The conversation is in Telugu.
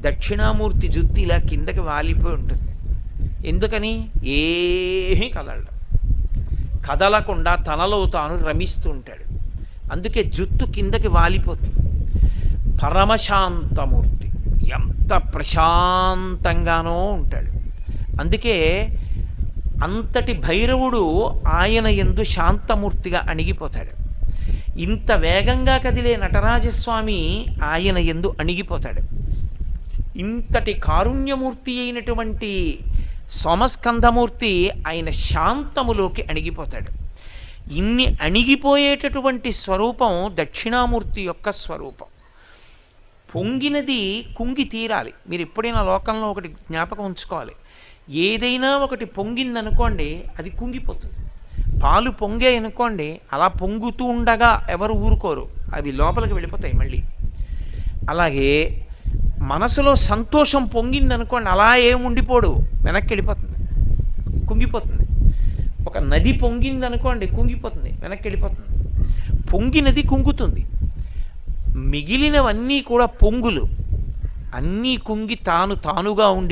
దక్షిణామూర్తి జుత్తు ఇలా కిందకి వాలిపోయి ఉంటుంది. ఎందుకని? ఏమీ కదలకుండా తనలో తాను రమిస్తూ ఉంటాడు. అందుకే జుత్తు కిందకి వాలిపోతుంది. పరమశాంతమూర్తి, ఎంత ప్రశాంతంగానో ఉంటాడు. అందుకే అంతటి భైరవుడు ఆయన యందు శాంతమూర్తిగా అణిగిపోతాడు. ఇంత వేగంగా కదిలే నటరాజస్వామి ఆయన యందు అణిగిపోతాడు. ఇంతటి కారుణ్యమూర్తి అయినటువంటి సోమస్కంధమూర్తి ఆయన శాంతములోకి అణిగిపోతాడు. ఇన్ని అణిగిపోయేటటువంటి స్వరూపం దక్షిణామూర్తి యొక్క స్వరూపం. పొంగినది కుంగి తీరాలి. మీరు ఎప్పుడైనా లోకంలో ఒకటి జ్ఞాపకం ఉంచుకోవాలి. ఏదైనా ఒకటి పొంగిందనుకోండి, అది కుంగిపోతుంది. పాలు పొంగే అనుకోండి, అలా పొంగుతూ ఉండగా ఎవరు ఊరుకోరు, అవి లోపలికి వెళ్ళిపోతాయి మళ్ళీ. అలాగే మనసులో సంతోషం పొంగిందనుకోండి, అలా ఏం ఉండిపోడు, వెనక్కి వెళ్ళిపోతుంది, కుంగిపోతుంది. ఒక నది పొంగిందనుకోండి, కుంగిపోతుంది, వెనక్కి వెళ్ళిపోతుంది. పొంగినది కుంగుతుంది. మిగిలినవన్నీ కూడా పొంగులు, అన్నీ కుంగి తానుగా ఉండి